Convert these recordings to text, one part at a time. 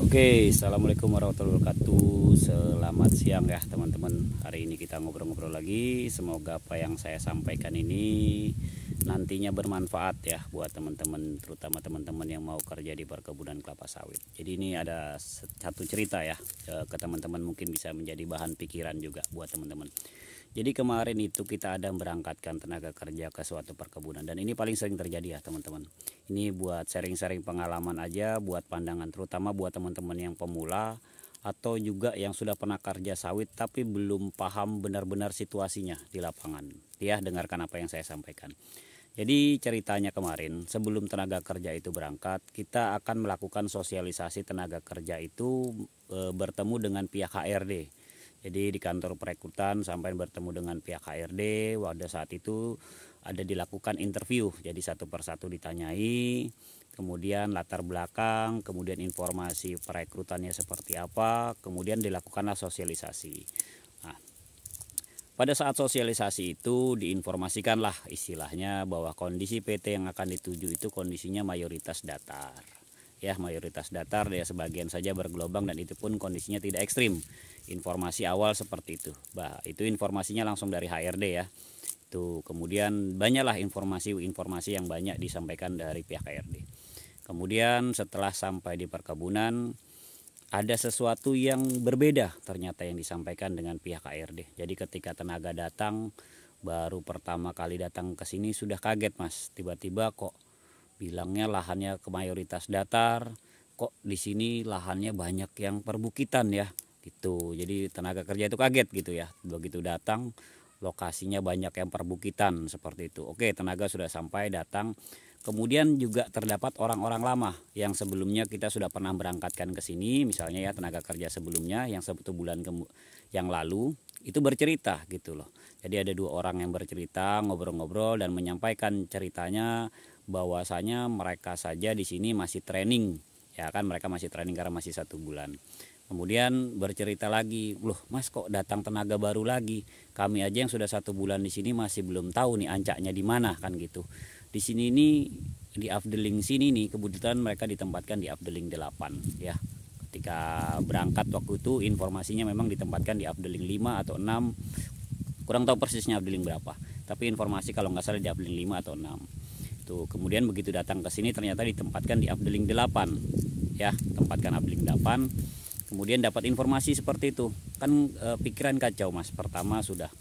Oke, assalamualaikum warahmatullahi wabarakatuh. Selamat siang ya teman-teman. Hari ini kita ngobrol-ngobrol lagi. Semoga apa yang saya sampaikan ini nantinya bermanfaat ya buat teman-teman, terutama teman-teman yang mau kerja di perkebunan kelapa sawit. Jadi ini ada satu cerita ya ke teman-teman, mungkin bisa menjadi bahan pikiran juga buat teman-teman. Jadi kemarin itu kita ada berangkatkan tenaga kerja ke suatu perkebunan, dan ini paling sering terjadi ya teman-teman. Ini buat sharing-sharing pengalaman aja, buat pandangan, terutama buat teman-teman yang pemula atau juga yang sudah pernah kerja sawit tapi belum paham benar-benar situasinya di lapangan. Ya, dengarkan apa yang saya sampaikan. Jadi ceritanya kemarin sebelum tenaga kerja itu berangkat, kita akan melakukan sosialisasi tenaga kerja itu bertemu dengan pihak HRD. Jadi di kantor perekrutan sampai bertemu dengan pihak HRD. Pada saat itu ada dilakukan interview, jadi satu persatu ditanyai, kemudian latar belakang, kemudian informasi perekrutannya seperti apa, kemudian dilakukanlah sosialisasi. Nah, pada saat sosialisasi itu diinformasikanlah istilahnya bahwa kondisi PT yang akan dituju itu kondisinya mayoritas datar. Ya, mayoritas datar ya, sebagian saja bergelombang dan itu pun kondisinya tidak ekstrim. Informasi awal seperti itu. Itu informasinya langsung dari HRD ya. Itu kemudian banyaklah informasi yang banyak disampaikan dari pihak HRD. Kemudian setelah sampai di perkebunan ada sesuatu yang berbeda ternyata yang disampaikan dengan pihak HRD. Jadi ketika tenaga datang, baru pertama kali datang ke sini sudah kaget Mas. Tiba-tiba kok bilangnya lahannya ke mayoritas datar, kok di sini lahannya banyak yang perbukitan ya gitu. Jadi tenaga kerja itu kaget gitu ya, begitu datang lokasinya banyak yang perbukitan seperti itu. Oke, tenaga sudah sampai datang. Kemudian juga terdapat orang-orang lama yang sebelumnya kita sudah pernah berangkatkan ke sini, misalnya ya tenaga kerja sebelumnya yang 1 bulan yang lalu itu bercerita gitu loh. Jadi ada 2 orang yang bercerita, ngobrol-ngobrol dan menyampaikan ceritanya bahwasanya mereka saja di sini masih training, ya kan, mereka masih training karena masih 1 bulan. Kemudian bercerita lagi, loh Mas kok datang tenaga baru lagi? Kami aja yang sudah 1 bulan di sini masih belum tahu nih ancaknya di mana kan gitu. Di sini nih di Afdeling sini nih kebetulan mereka ditempatkan di Afdeling 8 ya. Ketika berangkat waktu itu informasinya memang ditempatkan di Afdeling 5 atau 6. Kurang tahu persisnya Afdeling berapa. Tapi informasi kalau nggak salah di Afdeling 5 atau 6. Tuh, kemudian begitu datang ke sini ternyata ditempatkan di Afdeling 8 ya, tempatkan Afdeling 8. Kemudian dapat informasi seperti itu kan, pikiran kacau Mas. Pertama sudah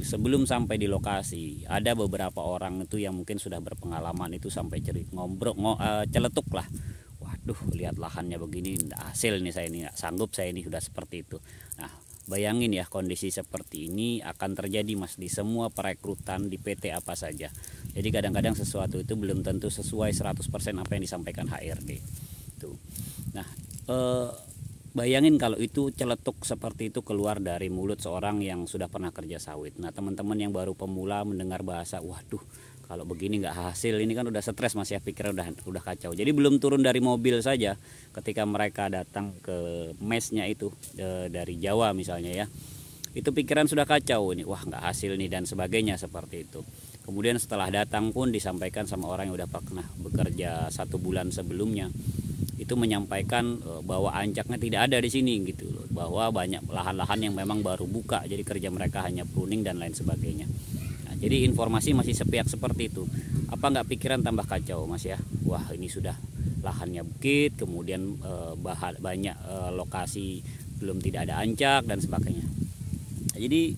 sebelum sampai di lokasi ada beberapa orang itu yang mungkin sudah berpengalaman itu sampai celetuk lah, waduh lihat lahannya begini, hasil ini saya ini nggak sanggup, saya ini sudah seperti itu. Nah, bayangin ya kondisi seperti ini akan terjadi Mas di semua perekrutan di PT apa saja. Jadi kadang-kadang sesuatu itu belum tentu sesuai 100% apa yang disampaikan HRD tuh. Nah, bayangin kalau itu celetuk seperti itu keluar dari mulut seorang yang sudah pernah kerja sawit. Nah, teman-teman yang baru pemula mendengar bahasa, waduh kalau begini nggak hasil, ini kan udah stres Mas ya, pikiran udah kacau. Jadi belum turun dari mobil saja ketika mereka datang ke mesnya itu dari Jawa misalnya ya, itu pikiran sudah kacau ini, wah nggak hasil nih dan sebagainya seperti itu. Kemudian setelah datang pun disampaikan sama orang yang udah pernah bekerja 1 bulan sebelumnya, itu menyampaikan bahwa ancaknya tidak ada di sini gitu loh, bahwa banyak lahan-lahan yang memang baru buka, jadi kerja mereka hanya pruning dan lain sebagainya. Nah, jadi informasi masih sepihak seperti itu. Apa nggak pikiran tambah kacau Mas ya? Wah ini sudah lahannya bukit, kemudian banyak lokasi belum tidak ada ancak dan sebagainya. Nah, jadi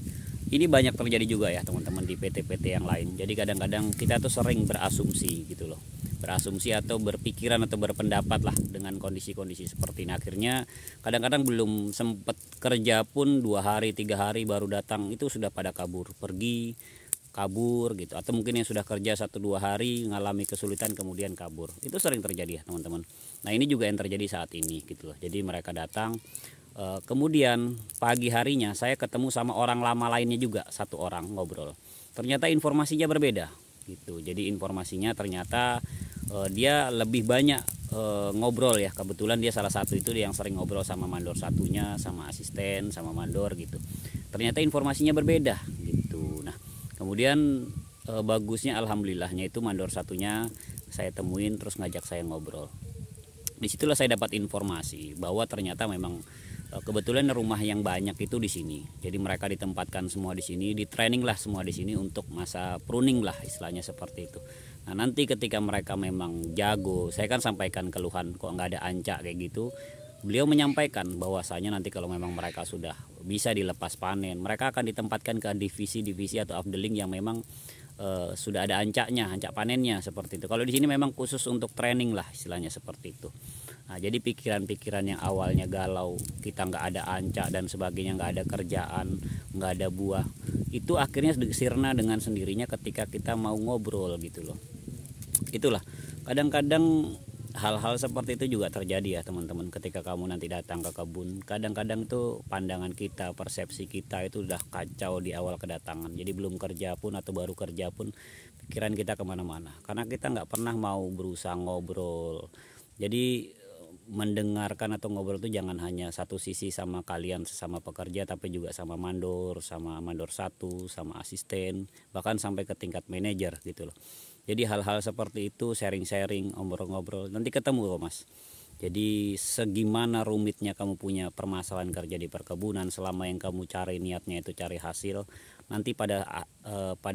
ini banyak terjadi juga ya teman-teman di PT-PT yang lain. Jadi kadang-kadang kita tuh sering berasumsi gitu loh, berasumsi atau berpikiran atau berpendapat lah dengan kondisi-kondisi seperti ini. Akhirnya kadang-kadang belum sempat kerja pun 2 hari 3 hari baru datang itu sudah pada kabur gitu, atau mungkin yang sudah kerja 1-2 hari ngalami kesulitan kemudian kabur. Itu sering terjadi ya teman-teman. Nah, ini juga yang terjadi saat ini gitu loh. Jadi mereka datang, kemudian pagi harinya saya ketemu sama orang lama lainnya juga, 1 orang ngobrol. Ternyata informasinya berbeda gitu. Jadi informasinya ternyata dia lebih banyak ngobrol ya. Kebetulan dia salah satu itu yang sering ngobrol sama mandor satunya, sama asisten, sama mandor gitu. Ternyata informasinya berbeda gitu. Nah, kemudian bagusnya alhamdulillahnya itu mandor satunya saya temuin terus ngajak saya ngobrol. Disitulah saya dapat informasi bahwa ternyata memang kebetulan rumah yang banyak itu di sini. Jadi mereka ditempatkan semua di sini, di training lah semua di sini untuk masa pruning lah istilahnya seperti itu. Nah nanti ketika mereka memang jago, saya kan sampaikan keluhan kok nggak ada ancak kayak gitu. Beliau menyampaikan bahwasanya nanti kalau memang mereka sudah bisa dilepas panen, mereka akan ditempatkan ke divisi-divisi atau afdeling yang memang sudah ada ancaknya, ancak panennya seperti itu. Kalau di sini memang khusus untuk training lah istilahnya seperti itu. Nah, jadi pikiran-pikiran yang awalnya galau, kita nggak ada ancak dan sebagainya, nggak ada kerjaan, nggak ada buah, itu akhirnya sirna dengan sendirinya ketika kita mau ngobrol gitu loh. Itulah kadang-kadang hal-hal seperti itu juga terjadi ya teman-teman. Ketika kamu nanti datang ke kebun, kadang-kadang tuh pandangan kita, persepsi kita itu udah kacau di awal kedatangan. Jadi belum kerja pun atau baru kerja pun pikiran kita kemana-mana, karena kita nggak pernah mau berusaha ngobrol. Jadi mendengarkan atau ngobrol itu jangan hanya satu sisi sama kalian sesama pekerja, tapi juga sama mandor satu, sama asisten, bahkan sampai ke tingkat manajer gitu loh. Jadi hal-hal seperti itu, sharing-sharing, ngobrol-ngobrol, nanti ketemu loh Mas. Jadi segimana rumitnya kamu punya permasalahan kerja di perkebunan, selama yang kamu cari niatnya itu cari hasil, nanti pada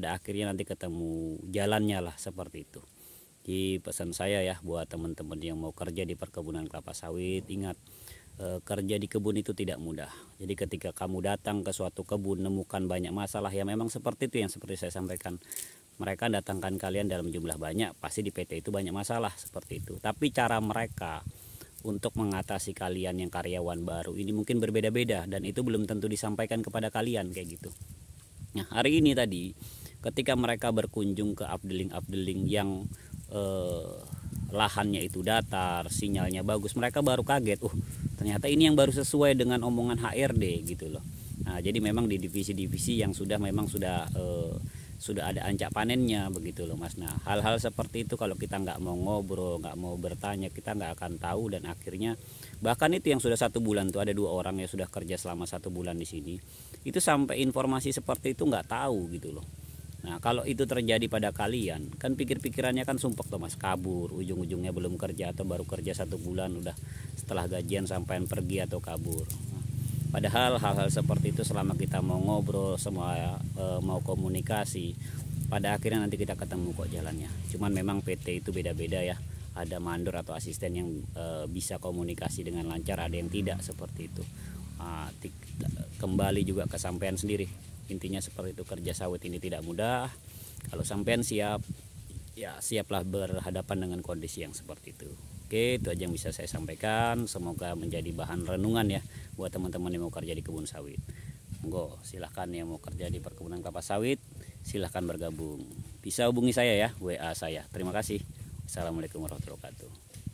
akhirnya nanti ketemu jalannya lah seperti itu. Jadi pesan saya ya buat teman-teman yang mau kerja di perkebunan kelapa sawit, ingat kerja di kebun itu tidak mudah. Jadi ketika kamu datang ke suatu kebun menemukan banyak masalah, ya memang seperti itu yang seperti saya sampaikan. Mereka datangkan kalian dalam jumlah banyak, pasti di PT itu banyak masalah seperti itu. Tapi cara mereka untuk mengatasi kalian yang karyawan baru ini mungkin berbeda-beda, dan itu belum tentu disampaikan kepada kalian kayak gitu. Nah hari ini tadi ketika mereka berkunjung ke afdeling yang lahannya itu datar, sinyalnya bagus, mereka baru kaget, ternyata ini yang baru sesuai dengan omongan HRD gitu loh. Nah jadi memang di divisi-divisi yang memang sudah ada ancak panennya begitu loh Mas. Nah hal-hal seperti itu kalau kita nggak mau ngobrol, nggak mau bertanya, kita nggak akan tahu. Dan akhirnya bahkan itu yang sudah 1 bulan tuh, ada 2 orang yang sudah kerja selama 1 bulan di sini, itu sampai informasi seperti itu nggak tahu gitu loh. Nah kalau itu terjadi pada kalian, kan pikir-pikirannya kan sumpek tuh Mas, kabur, ujung-ujungnya belum kerja atau baru kerja 1 bulan udah setelah gajian sampean pergi atau kabur. Nah, padahal hal-hal seperti itu selama kita mau ngobrol, semua mau komunikasi, pada akhirnya nanti kita ketemu kok jalannya. Cuman memang PT itu beda-beda ya, ada mandor atau asisten yang bisa komunikasi dengan lancar, ada yang tidak seperti itu. Kembali juga ke sampean sendiri. Intinya seperti itu, kerja sawit ini tidak mudah. Kalau sampean siap, ya siaplah berhadapan dengan kondisi yang seperti itu. Oke, itu aja yang bisa saya sampaikan. Semoga menjadi bahan renungan ya buat teman-teman yang mau kerja di kebun sawit. Monggo, silahkan yang mau kerja di perkebunan kelapa sawit, silahkan bergabung. Bisa hubungi saya ya, WA saya. Terima kasih. Assalamualaikum warahmatullahi wabarakatuh.